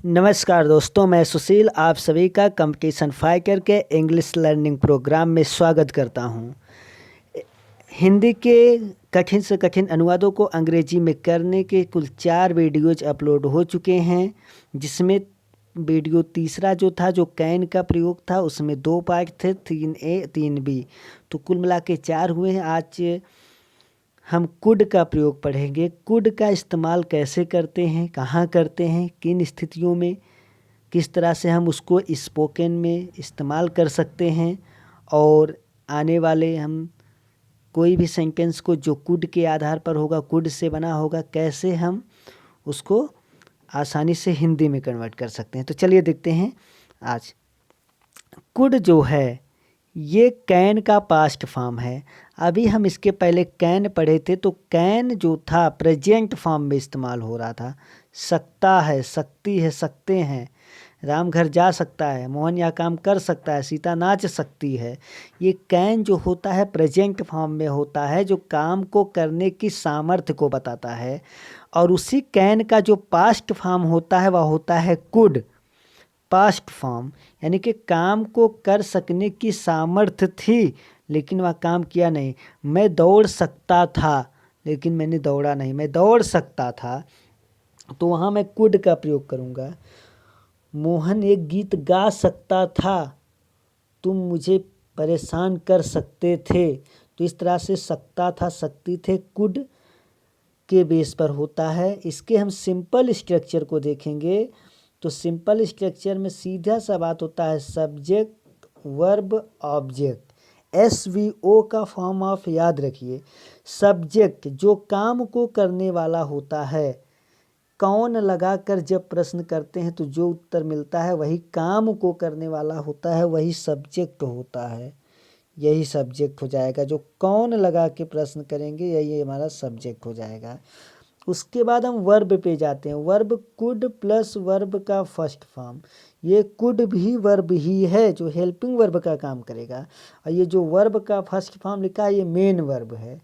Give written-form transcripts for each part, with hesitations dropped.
नमस्कार दोस्तों, मैं सुशील आप सभी का कंपटीशन फाइटर के इंग्लिश लर्निंग प्रोग्राम में स्वागत करता हूं। हिंदी के कठिन से कठिन अनुवादों को अंग्रेजी में करने के कुल 4 वीडियोज अपलोड हो चुके हैं, जिसमें वीडियो तीसरा जो था, जो कैन का प्रयोग था, उसमें 2 पार्ट थे, 3A 3B, तो कुल मिला के 4 हुए हैं। आज हम कुड का प्रयोग पढ़ेंगे। कुड का इस्तेमाल कैसे करते हैं, कहाँ करते हैं, किन स्थितियों में, किस तरह से हम उसको स्पोकन में इस्तेमाल कर सकते हैं, और आने वाले हम कोई भी सेंटेंस को जो कुड के आधार पर होगा, कुड से बना होगा, कैसे हम उसको आसानी से हिंदी में कन्वर्ट कर सकते हैं। तो चलिए देखते हैं। आज कुड जो है ये कैन का पास्ट फॉर्म है। अभी हम इसके पहले कैन पढ़े थे, तो कैन जो था प्रेजेंट फॉर्म में इस्तेमाल हो रहा था। सकता है, सकती है, सकते हैं, राम घर जा सकता है, मोहन यह काम कर सकता है, सीता नाच सकती है। ये कैन जो होता है प्रेजेंट फॉर्म में होता है, जो काम को करने की सामर्थ्य को बताता है। और उसी कैन का जो पास्ट फॉर्म होता है वह होता है कुड। पास्ट फॉर्म यानी कि काम को कर सकने की सामर्थ्य थी, लेकिन वह काम किया नहीं। मैं दौड़ सकता था, लेकिन मैंने दौड़ा नहीं। मैं दौड़ सकता था, तो वहाँ मैं कुड का प्रयोग करूँगा। मोहन एक गीत गा सकता था, तुम मुझे परेशान कर सकते थे। तो इस तरह से सकता था, सकती थे, कुड के बेस पर होता है। इसके हम सिंपल स्ट्रक्चर को देखेंगे, तो सिंपल स्ट्रक्चर में सीधा सा बात होता है सब्जेक्ट वर्ब ऑब्जेक्ट। SVO का फॉर्म ऑफ याद रखिए। सब्जेक्ट जो काम को करने वाला होता है, कौन लगाकर जब प्रश्न करते हैं तो जो उत्तर मिलता है वही काम को करने वाला होता है, वही सब्जेक्ट होता है। यही सब्जेक्ट हो जाएगा। जो कौन लगा के प्रश्न करेंगे यही हमारा सब्जेक्ट हो जाएगा। उसके बाद हम वर्ब पे जाते हैं। वर्ब कुड प्लस वर्ब का फर्स्ट फॉर्म। ये कुड भी वर्ब ही है जो हेल्पिंग वर्ब का काम करेगा, और ये जो वर्ब का फर्स्ट फॉर्म लिखा है ये मेन वर्ब है।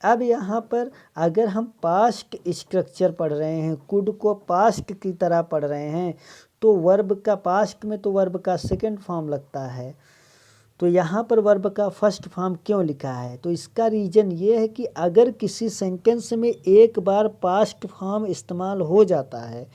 अब यहाँ पर अगर हम पास्ट स्ट्रक्चर पढ़ रहे हैं, कुड को पास्ट की तरह पढ़ रहे हैं, तो वर्ब का पास्ट में तो वर्ब का सेकंड फॉर्म लगता है। तो यहाँ पर वर्ब का फर्स्ट फॉर्म क्यों लिखा है? तो इसका रीज़न ये है कि अगर किसी सेंटेंस में एक बार पास्ट फॉर्म इस्तेमाल हो जाता है,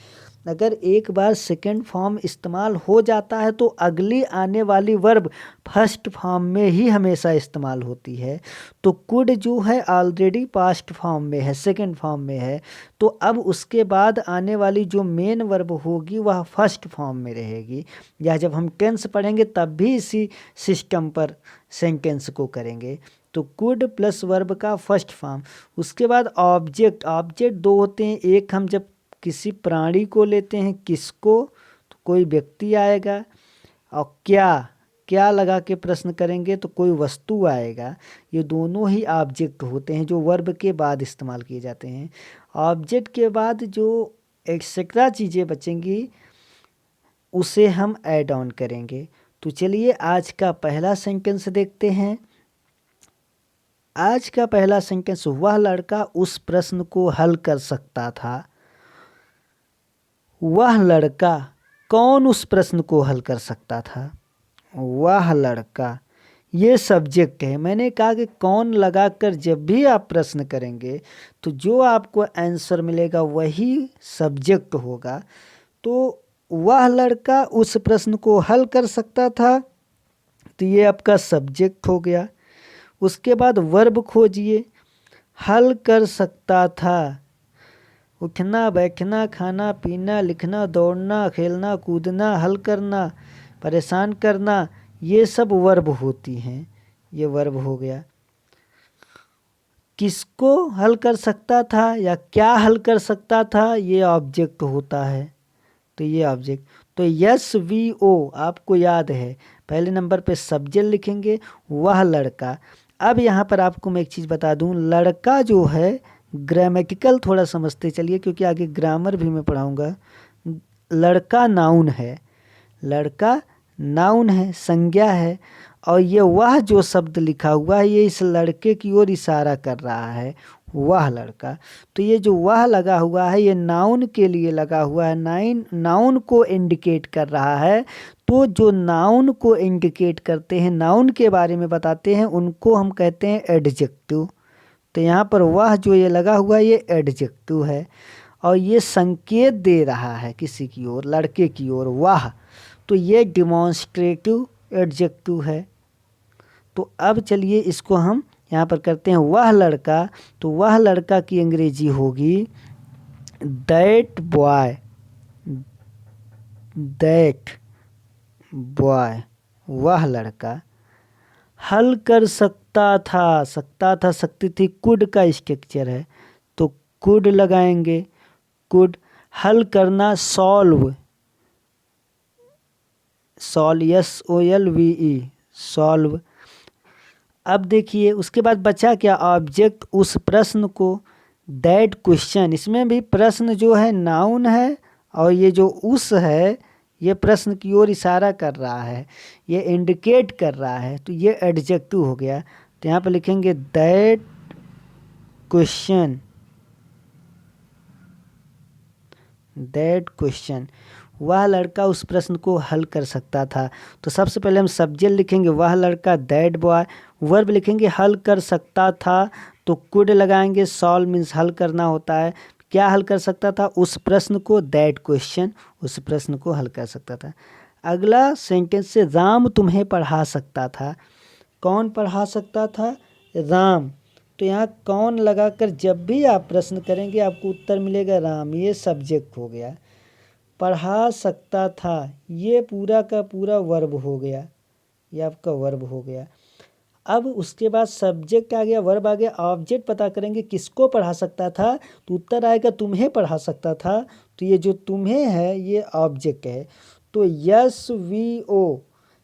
अगर एक बार सेकंड फॉर्म इस्तेमाल हो जाता है, तो अगली आने वाली वर्ब फर्स्ट फॉर्म में ही हमेशा इस्तेमाल होती है। तो कुड जो है ऑलरेडी पास्ट फॉर्म में है, सेकंड फॉर्म में है, तो अब उसके बाद आने वाली जो मेन वर्ब होगी वह फर्स्ट फॉर्म में रहेगी। या जब हम टेंस पढ़ेंगे तब भी इसी सिस्टम पर सेंटेंस को करेंगे। तो कुड प्लस वर्ब का फर्स्ट फॉर्म। उसके बाद ऑब्जेक्ट। ऑब्जेक्ट 2 होते हैं। एक हम जब किसी प्राणी को लेते हैं, किसको, तो कोई व्यक्ति आएगा, और क्या लगा के प्रश्न करेंगे तो कोई वस्तु आएगा। ये दोनों ही ऑब्जेक्ट होते हैं जो वर्ब के बाद इस्तेमाल किए जाते हैं। ऑब्जेक्ट के बाद जो एक्सेट्रा चीज़ें बचेंगी उसे हम ऐड ऑन करेंगे। तो चलिए आज का पहला सेंटेंस देखते हैं। आज का पहला सेंटेंस, वह लड़का उस प्रश्न को हल कर सकता था। वह लड़का, कौन उस प्रश्न को हल कर सकता था? वह लड़का, ये सब्जेक्ट है। मैंने कहा कि कौन लगाकर जब भी आप प्रश्न करेंगे तो जो आपको आंसर मिलेगा वही सब्जेक्ट होगा। तो वह लड़का उस प्रश्न को हल कर सकता था, तो ये आपका सब्जेक्ट हो गया। उसके बाद वर्ब खोजिए। हल कर सकता था, उठना बैठना, खाना पीना, लिखना, दौड़ना, खेलना कूदना, हल करना, परेशान करना, ये सब वर्ब होती हैं। ये वर्ब हो गया। किसको हल कर सकता था या क्या हल कर सकता था, ये ऑब्जेक्ट होता है। तो ये ऑब्जेक्ट। तो SVO आपको याद है, पहले नंबर पे सब्जेक्ट लिखेंगे, वह लड़का। अब यहाँ पर आपको मैं एक चीज़ बता दूँ, लड़का जो है ग्रामेटिकल थोड़ा समझते चलिए, क्योंकि आगे ग्रामर भी मैं पढ़ाऊँगा। लड़का नाउन है, लड़का नाउन है, संज्ञा है, और ये वह जो शब्द लिखा हुआ है ये इस लड़के की ओर इशारा कर रहा है। वह लड़का। तो ये जो वह लगा हुआ है ये नाउन के लिए लगा हुआ है, नाउन को इंडिकेट कर रहा है। तो जो नाउन को इंडिकेट करते हैं, नाउन के बारे में बताते हैं, उनको हम कहते हैं एडजेक्टिव। तो यहाँ पर वह जो ये लगा हुआ है ये एडजेक्टिव है और ये संकेत दे रहा है किसी की ओर, लड़के की ओर, वह। तो ये डिमॉन्स्ट्रेटिव एडजेक्टिव है। तो अब चलिए इसको हम यहाँ पर करते हैं वह लड़का। तो वह लड़का की अंग्रेजी होगी दैट बॉय, दैट बॉय, वह लड़का हल कर सकता था, सकती थी कुड का स्ट्रक्चर है तो कुड लगाएंगे, कुड। हल करना सॉल्व, SOLVE, सॉल्व। अब देखिए उसके बाद बचा क्या, ऑब्जेक्ट, उस प्रश्न को, दैट क्वेश्चन। इसमें भी प्रश्न जो है नाउन है और ये जो उस है ये प्रश्न की ओर इशारा कर रहा है, ये इंडिकेट कर रहा है, तो ये एडजेक्टिव हो गया। तो यहाँ पर लिखेंगे दैट क्वेश्चन, दैट क्वेश्चन, वह लड़का उस प्रश्न को हल कर सकता था। तो सबसे पहले हम सब्जेक्ट लिखेंगे वह लड़का, दैट बॉय। वर्ब लिखेंगे हल कर सकता था तो कुड लगाएंगे, सॉल्व मीन्स हल करना होता है। क्या हल कर सकता था, उस प्रश्न को, दैट क्वेश्चन, उस प्रश्न को हल कर सकता था। अगला सेंटेंस से राम तुम्हें पढ़ा सकता था। कौन पढ़ा सकता था, राम। तो यहाँ कौन लगाकर जब भी आप प्रश्न करेंगे आपको उत्तर मिलेगा राम, ये सब्जेक्ट हो गया। पढ़ा सकता था ये पूरा का पूरा वर्ब हो गया, ये आपका वर्ब हो गया। अब उसके बाद सब्जेक्ट आ गया, वर्ब आ गया, ऑब्जेक्ट पता करेंगे किसको पढ़ा सकता था, तो उत्तर आएगा तुम्हें पढ़ा सकता था। तो ये जो तुम्हें है ये ऑब्जेक्ट है। तो SVO,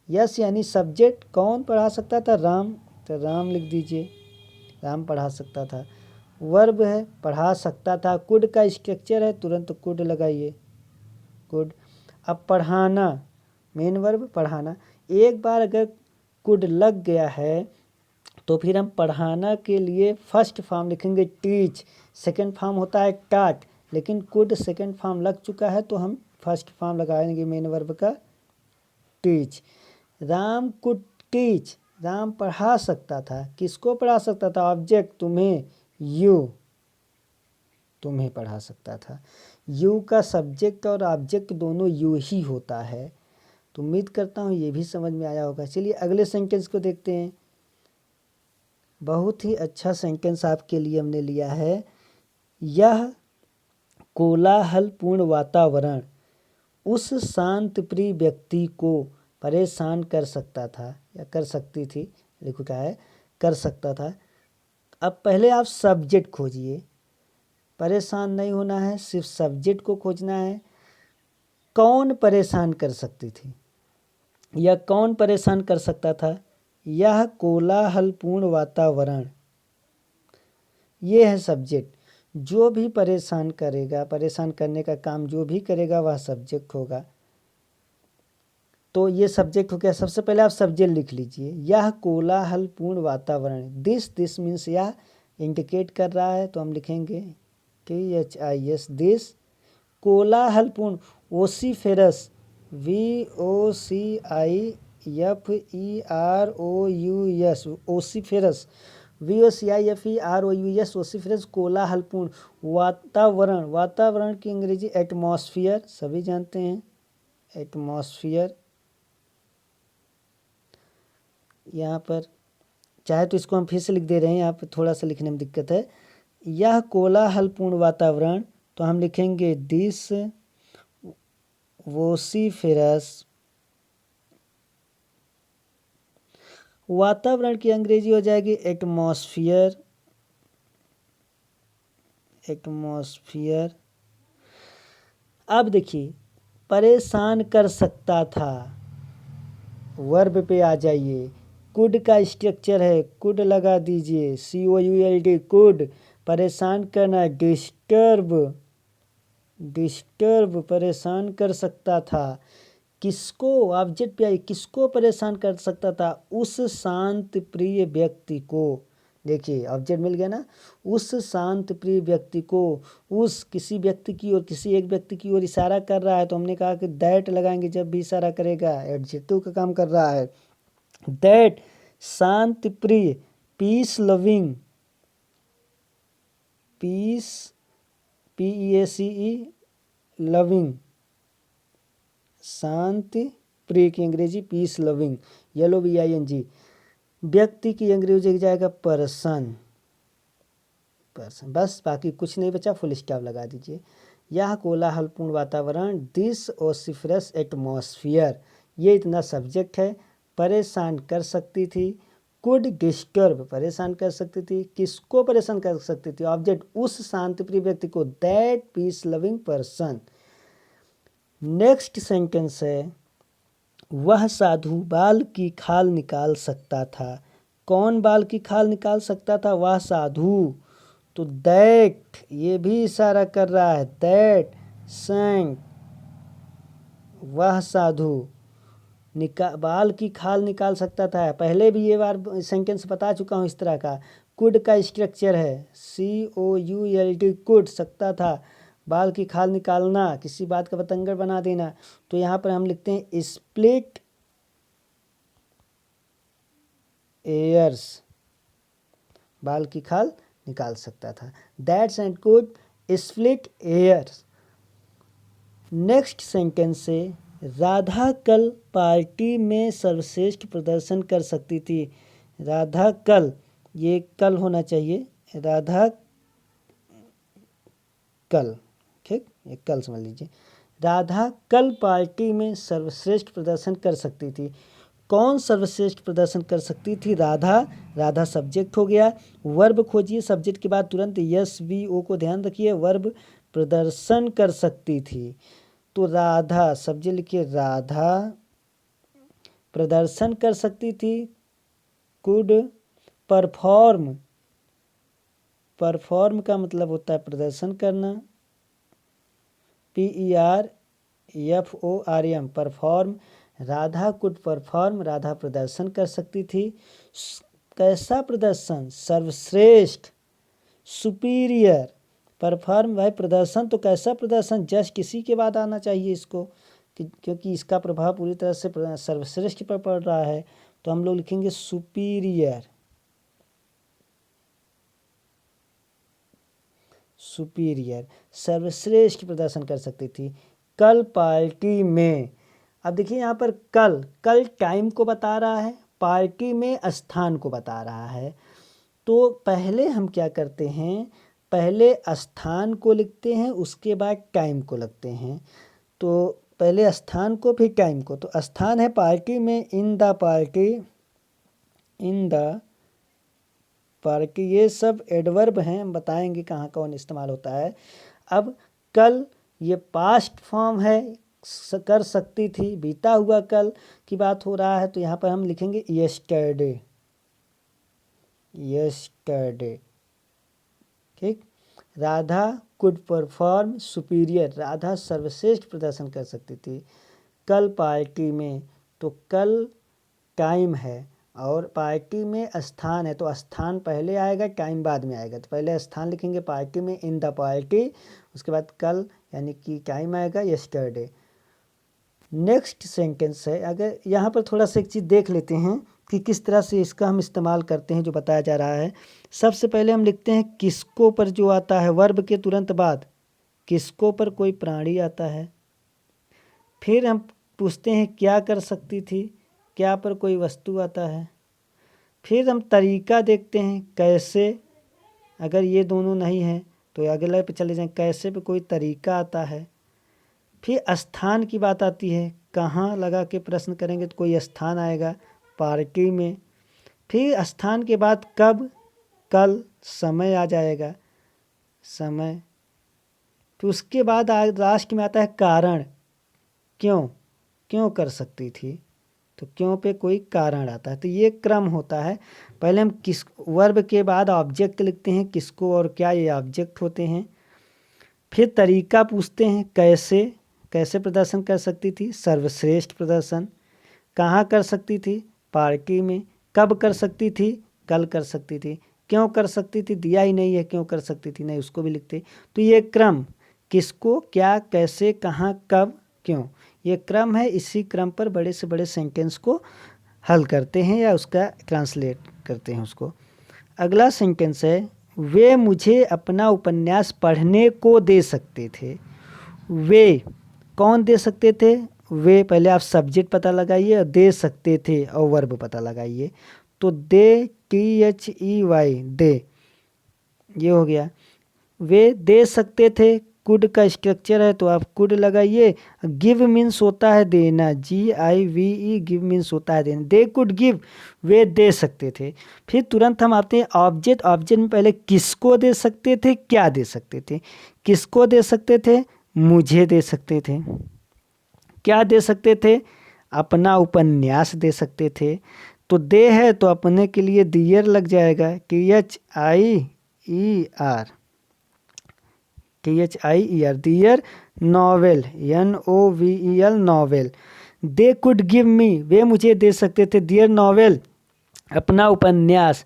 यस यानी सब्जेक्ट, कौन पढ़ा सकता था, राम, तो राम लिख दीजिए, राम पढ़ा सकता था। वर्ब है पढ़ा सकता था, कुड का स्ट्रक्चर है तुरंत कुड लगाइए, कुड। अब पढ़ाना, मेन वर्ब पढ़ाना। एक बार अगर कुड लग गया है तो फिर हम पढ़ाना के लिए फर्स्ट फॉर्म लिखेंगे टीच, सेकंड फॉर्म होता है टाट, लेकिन कुड सेकंड फॉर्म लग चुका है तो हम फर्स्ट फॉर्म लगाएंगे मेन वर्ब का, teach. Ram could teach, Ram पढ़ा सकता था, किसको पढ़ा सकता था, ऑब्जेक्ट तुम्हें, यू, तुम्हें पढ़ा सकता था। यू का सब्जेक्ट और ऑब्जेक्ट दोनों यू ही होता है। तो उम्मीद करता हूँ ये भी समझ में आया होगा। चलिए अगले सेंटेंस को देखते हैं। बहुत ही अच्छा सेंटेंस आपके लिए हमने लिया है। यह कोलाहलपूर्ण वातावरण उस शांत प्रिय व्यक्ति को परेशान कर सकता था या कर सकती थी, लिखो क्या है, कर सकता था। अब पहले आप सब्जेक्ट खोजिए, परेशान नहीं होना है, सिर्फ सब्जेक्ट को खोजना है। कौन परेशान कर सकती थी या कौन परेशान कर सकता था, यह कोलाहलपूर्ण वातावरण, ये है सब्जेक्ट। जो भी परेशान करेगा, परेशान करने का काम जो भी करेगा वह सब्जेक्ट होगा। तो ये सब्जेक्ट हो गया। सबसे पहले आप सब्जेक्ट लिख लीजिए, यह कोलाहलपूर्ण वातावरण, दिस मीन्स यह इंडिकेट कर रहा है तो हम लिखेंगे THIS, दिस। कोलाहलपूर्ण, ओसिफेरस, VOCIFEROUS, ओसिफेरस, VOCIFEROUS, ओसिफेरस, कोलाहलपूर्ण वातावरण। वातावरण की अंग्रेजी एटमॉस्फियर, सभी जानते हैं एटमॉस्फियर। यहाँ पर चाहे तो इसको हम फिर से लिख दे रहे हैं, यहाँ पर थोड़ा सा लिखने में दिक्कत है। यह कोलाहलपूर्ण वातावरण, तो हम लिखेंगे दिस वोसिफेरस। वातावरण की अंग्रेजी हो जाएगी एटमॉस्फियर, एटमॉस्फियर। अब देखिए परेशान कर सकता था, वर्ब पे आ जाइए। कुड का स्ट्रक्चर है, कुड लगा दीजिए, COULD, कुड। परेशान करना, डिस्टर्ब, डिस्टर्ब, परेशान कर सकता था। किसको, ऑब्जेक्ट पे आइए, किसको परेशान कर सकता था, उस शांत प्रिय व्यक्ति को। देखिए ऑब्जेक्ट मिल गया ना। उस शांत प्रिय व्यक्ति को, उस किसी व्यक्ति की ओर, किसी एक व्यक्ति की ओर इशारा कर रहा है, तो हमने कहा कि दैट लगाएंगे जब भी इशारा करेगा, एडजेक्टिव का काम कर रहा है। दैट शांत प्रिय, peace loving, peace PEACE loving, शांति प्रिय की अंग्रेजी पीस लविंग, LOVING। व्यक्ति की अंग्रेजी हो जाएगा पर्सन, पर्सन। बस बाकी कुछ नहीं बचा, फुल स्टॉप लगा दीजिए। यह कोलाहलपूर्ण वातावरण, दिस ओसिफरस एटमॉस्फियर, ये इतना सब्जेक्ट है। परेशान कर सकती थी, कुड डिस्टर्ब, परेशान कर सकती थी। किसको परेशान कर सकती थी? ऑब्जेक्ट, उस शांतिप्रिय व्यक्ति को, that peace loving person. Next sentence है, वह साधु बाल की खाल निकाल सकता था। कौन बाल की खाल निकाल सकता था? वह साधु। तो दैट, ये भी इशारा कर रहा है, दैट सेंट, वह साधु बाल की खाल निकाल सकता था। पहले भी ये बार सेंटेंस बता चुका हूँ इस तरह का। कुड का स्ट्रक्चर है COULD, कुड, सकता था, बाल की खाल निकालना, किसी बात का बतंगड़ बना देना। तो यहाँ पर हम लिखते हैं स्प्लिट एयर्स, बाल की खाल निकाल सकता था। That's and could split hairs. Next sentence से, राधा कल पार्टी में सर्वश्रेष्ठ प्रदर्शन कर सकती थी। राधा कल, ये कल होना चाहिए, राधा कल, ठीक, ये कल समझ लीजिए। राधा कल पार्टी में सर्वश्रेष्ठ प्रदर्शन कर सकती थी। कौन सर्वश्रेष्ठ प्रदर्शन कर सकती थी? राधा। राधा सब्जेक्ट हो गया। वर्ब खोजिए, सब्जेक्ट के बाद तुरंत SVO को ध्यान रखिए, वर्ब प्रदर्शन कर सकती थी। तो राधा, सब्जेक्ट लिखिए राधा, प्रदर्शन कर सकती थी, कुड परफॉर्म, परफॉर्म का मतलब होता है प्रदर्शन करना, PERFORM, perform. Radha could perform, Radha प्रदर्शन कर सकती थी। कैसा प्रदर्शन? सर्वश्रेष्ठ, सुपीरियर। परफॉर्म भाई प्रदर्शन, तो कैसा प्रदर्शन? जस्ट किसी के बाद आना चाहिए इसको, क्योंकि इसका प्रभाव पूरी तरह से सर्वश्रेष्ठ पर पड़ रहा है। तो हम लोग लिखेंगे सुपीरियर, सुपीरियर, सर्वश्रेष्ठ प्रदर्शन कर सकती थी कल पार्टी में। अब देखिए यहाँ पर कल, कल टाइम को बता रहा है, पार्टी में स्थान को बता रहा है। तो पहले हम क्या करते हैं, पहले स्थान को लिखते हैं, उसके बाद टाइम को लिखते हैं। तो पहले स्थान को फिर टाइम को। तो स्थान है पार्टी में, in the party, in the party, ये सब एडवर्ब हैं, हम बताएंगे कहाँ कौन इस्तेमाल होता है। अब कल, ये पास्ट फॉर्म है, कर सकती थी, बीता हुआ कल की बात हो रहा है, तो यहाँ पर हम लिखेंगे यस्टरडे, यस्टरडे, ठीक। Radha could perform superior, Radha सर्वश्रेष्ठ प्रदर्शन कर सकती थी कल पार्टी में। तो कल टाइम है और पार्टी में स्थान है, तो स्थान पहले आएगा, टाइम बाद में आएगा। तो पहले स्थान लिखेंगे पार्टी में, इन द पार्टी, उसके बाद कल यानी कि टाइम आएगा यस्टरडे। नेक्स्ट सेंटेंस है, अगर यहाँ पर थोड़ा सा एक चीज़ देख लेते हैं कि किस तरह से इसका हम इस्तेमाल करते हैं जो बताया जा रहा है। सबसे पहले हम लिखते हैं किसको पर, जो आता है वर्ब के तुरंत बाद, किसको पर कोई प्राणी आता है। फिर हम पूछते हैं क्या कर सकती थी, क्या पर कोई वस्तु आता है। फिर हम तरीका देखते हैं, कैसे, अगर ये दोनों नहीं है तो अगले पे चले जाएं, कैसे पे कोई तरीका आता है। फिर स्थान की बात आती है, कहाँ लगा के प्रश्न करेंगे तो कोई स्थान आएगा, पार्टी में। फिर स्थान के बाद कब, कल, समय आ जाएगा, समय। तो उसके बाद लास्ट में आता है कारण, क्यों, क्यों कर सकती थी, तो क्यों पे कोई कारण आता है। तो ये क्रम होता है। पहले हम किस, वर्ब के बाद ऑब्जेक्ट लिखते हैं, किसको और क्या, ये ऑब्जेक्ट होते हैं। फिर तरीका पूछते हैं, कैसे, कैसे प्रदर्शन कर सकती थी, सर्वश्रेष्ठ प्रदर्शन। कहाँ कर सकती थी, पार्टी में। कब कर सकती थी, कल कर सकती थी। क्यों कर सकती थी, दिया ही नहीं है, क्यों कर सकती थी, नहीं, उसको भी लिखते। तो ये क्रम, किसको, क्या, कैसे, कहाँ, कब, क्यों, ये क्रम है। इसी क्रम पर बड़े से बड़े सेंटेंस को हल करते हैं या उसका ट्रांसलेट करते हैं उसको। अगला सेंटेंस है, वे मुझे अपना उपन्यास पढ़ने को दे सकते थे। वे कौन दे सकते थे, वे, पहले आप सब्जेक्ट पता लगाइए और दे सकते थे और वर्ब पता लगाइए। तो दे, THEY, दे, ये हो गया। वे दे सकते थे, कुड का स्ट्रक्चर है तो आप कुड लगाइए। गिव मीन्स होता है देना, GIVE, गिव मीन्स होता है देना। दे कुड गिव, वे दे सकते थे। फिर तुरंत हम आते हैं ऑब्जेक्ट। ऑब्जेक्ट में पहले किसको दे सकते थे, क्या दे सकते थे। किसको दे सकते थे, मुझे दे सकते थे। क्या दे सकते थे, अपना उपन्यास दे सकते थे। तो दे है तो अपने के लिए दियर लग जाएगा, THIER, their. Novel, NOVEL, novel. They could give me, वे मुझे दे सकते थे दियर नॉवेल, अपना उपन्यास।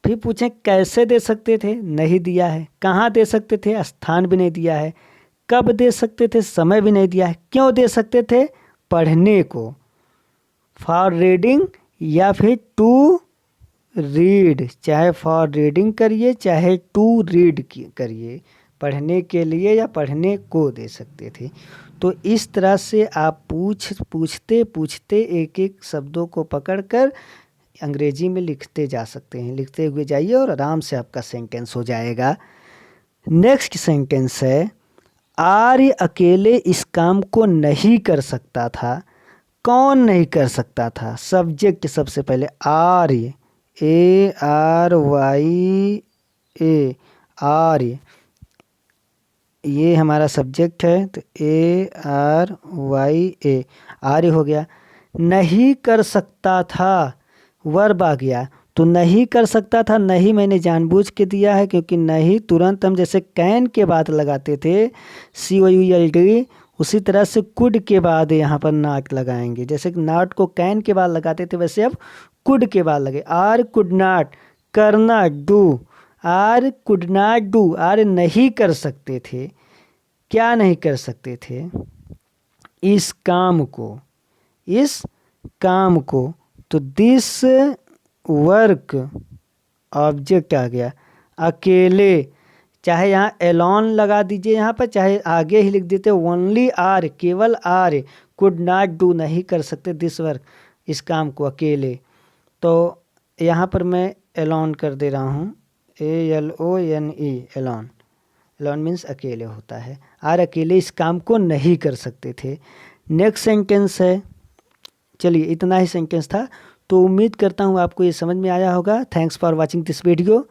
फिर पूछें कैसे दे सकते थे, नहीं दिया है। कहाँ दे सकते थे, स्थान भी नहीं दिया है। कब दे सकते थे, समय भी नहीं दिया है। क्यों दे सकते थे, पढ़ने को, फॉर रीडिंग या फिर टू रीड, चाहे फॉर रीडिंग करिए चाहे टू रीड करिए, पढ़ने के लिए या पढ़ने को दे सकते थे। तो इस तरह से आप पूछते पूछते एक एक शब्दों को पकड़कर अंग्रेजी में लिखते जा सकते हैं। लिखते हुए जाइए और आराम से आपका सेंटेंस हो जाएगा। नेक्स्ट सेंटेंस है, आर्य अकेले इस काम को नहीं कर सकता था। कौन नहीं कर सकता था, सब्जेक्ट सबसे पहले आर्य, ARYA, आर्य, ये हमारा सब्जेक्ट है तो ARYA, आर्य हो गया। नहीं कर सकता था, वर्ब आ गया। तो नहीं कर सकता था, नहीं मैंने जानबूझ के दिया है क्योंकि नहीं तुरंत हम जैसे कैन के बाद लगाते थे COULD, उसी तरह से कुड के बाद यहाँ पर नॉट लगाएंगे। जैसे नॉट को कैन के बाद लगाते थे वैसे अब कुड के बाद लगे। आर कुड नॉट, करना, do. Are could not do, are नहीं कर सकते थे। क्या नहीं कर सकते थे, इस काम को, इस काम को। तो दिस वर्क, ऑब्जेक्ट आ गया। अकेले, चाहे यहाँ एलोन लगा दीजिए यहाँ पर, चाहे आगे ही लिख देते ओनली आर, केवल आर। कुड नॉट डू, नहीं कर सकते दिस वर्क, इस काम को, अकेले। तो यहाँ पर मैं एलोन कर दे रहा हूँ, ALONE, एलोन। एलोन मीन्स अकेले होता है। आर अकेले इस काम को नहीं कर सकते थे। नेक्स्ट सेंटेंस है, चलिए इतना ही सेंटेंस था। तो उम्मीद करता हूँ आपको ये समझ में आया होगा। Thanks for watching this video.